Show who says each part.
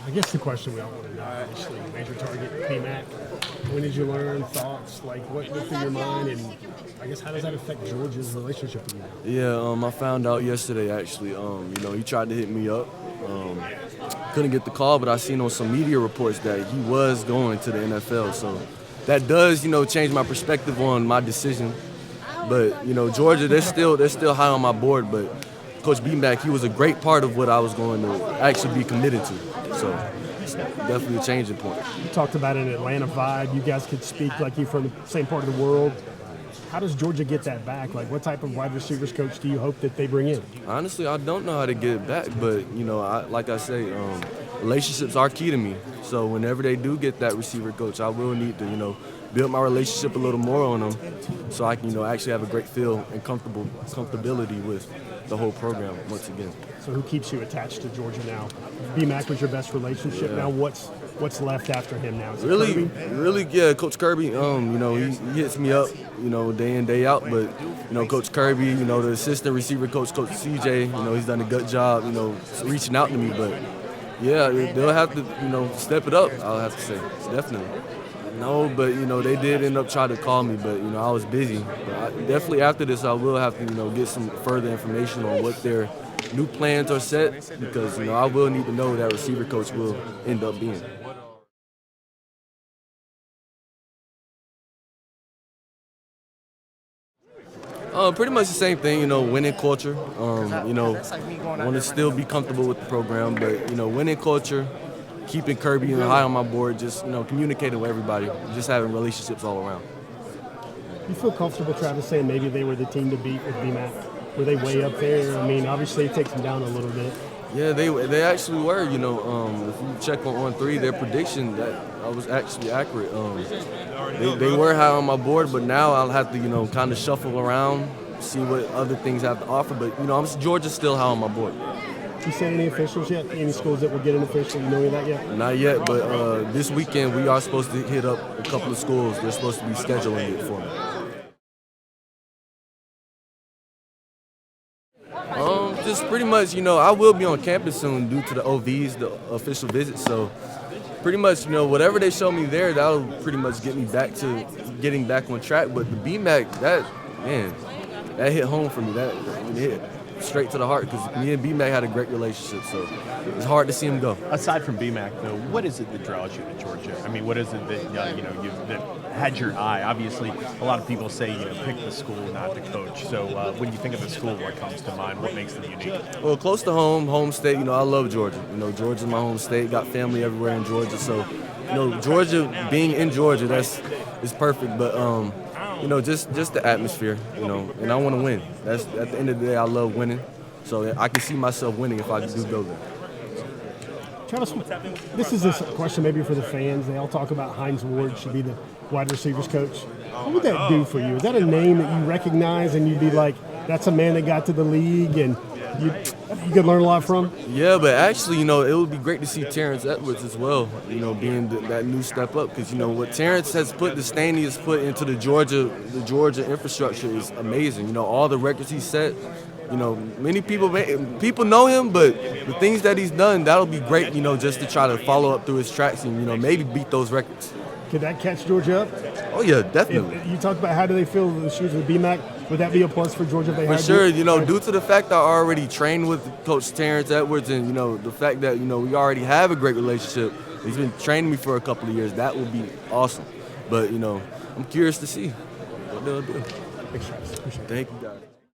Speaker 1: I guess the question we all want to know, obviously, major target, BMac. When did you learn? Thoughts? Like, what went through your mind? And I guess, how does that affect George's relationship with you?
Speaker 2: Yeah, I found out yesterday, actually. He tried to hit me up. Couldn't get the call, but I seen on some media reports that he was going to the NFL. So that does, change my perspective on my decision. But, Georgia, they're still high on my board. But Coach BMac, he was a great part of what I was going to actually be committed to. So it's definitely a changing point.
Speaker 1: You talked about an Atlanta vibe. You guys could speak like you're from the same part of the world. How does Georgia get that back? Like, what type of wide receivers coach do you hope that they bring in?
Speaker 2: Honestly, I don't know how to get it back, but, like I say, relationships are key to me. So whenever they do get that receiver coach, I will need to, build my relationship a little more on them so I can, actually have a great feel and comfortability with the whole program once again.
Speaker 1: So who keeps you attached to Georgia now? BMac was your best relationship. Yeah. Now what's left after him now? Is it
Speaker 2: really, yeah, Coach Kirby, he hits me up, day in, day out. But, Coach Kirby, the assistant receiver coach, Coach CJ, he's done a good job, reaching out to me. But, yeah, they'll have to, step it up, I'll have to say, definitely. No, but, they did end up trying to call me, but, I was busy. But definitely after this, I will have to, get some further information on what their new plans are set because, I will need to know who that receiver coach will end up being. Pretty much the same thing, winning culture. I want to still be comfortable with the program, but, winning culture, keeping Kirby high on my board, just, communicating with everybody, just having relationships all around.
Speaker 1: You feel comfortable, Travis, saying maybe they were the team to beat with BMac? Were they way up there? I mean, obviously it takes them down a little bit.
Speaker 2: Yeah, they actually were, if you check on 3, their prediction, that was actually accurate. They were high on my board, but now I'll have to, kind of shuffle around, see what other things have to offer. But, Georgia's still high on my board.
Speaker 1: You seen any officials yet? Any schools that will get an official? You know any of that yet?
Speaker 2: Not yet, but this weekend we are supposed to hit up a couple of schools. They're supposed to be scheduling it for me. Just pretty much, I will be on campus soon due to the OVs, the official visits. So pretty much, whatever they show me there, that'll pretty much get me back to getting back on track. But the BMac, that hit home for me. That hit straight to the heart because me and BMac had a great relationship. So it's hard to see him go.
Speaker 3: Aside from BMac, though, what is it that draws you to Georgia? I mean, what is it that that had your eye? Obviously, a lot of people say pick the school, not the coach. So when you think of the school, what comes to mind? What makes them unique?
Speaker 2: Well, close to home state. I love Georgia. Georgia's my home state. Got family everywhere in Georgia. So Georgia, being in Georgia, is perfect. But just the atmosphere. And I want to win. That's at the end of the day, I love winning. So I can see myself winning if I do go there.
Speaker 1: Travis, this is a question maybe for the fans. They all talk about Hines Ward should be the wide receivers coach. What would that do for you? Is that a name that you recognize and you'd be like, that's a man that got to the league and you could learn a lot from?
Speaker 2: Yeah, but actually, it would be great to see Terrence Edwards as well, being that new step up. Because, what Terrence has put, the stain he has put into the Georgia infrastructure is amazing. All the records he set. Many people know him, but the things that he's done, that'll be great, just to try to follow up through his tracks and, maybe beat those records.
Speaker 1: Could that catch Georgia up?
Speaker 2: Oh, yeah, definitely.
Speaker 1: You talked about how do they feel the shoes with BMac. Would that be a plus for Georgia if they had
Speaker 2: For sure, due to the fact that I already trained with Coach Terrence Edwards and, the fact that, we already have a great relationship. He's been training me for a couple of years. That would be awesome. But, I'm curious to see what they'll do.
Speaker 1: Thanks, Travis. Appreciate it.
Speaker 2: Thank you, guys.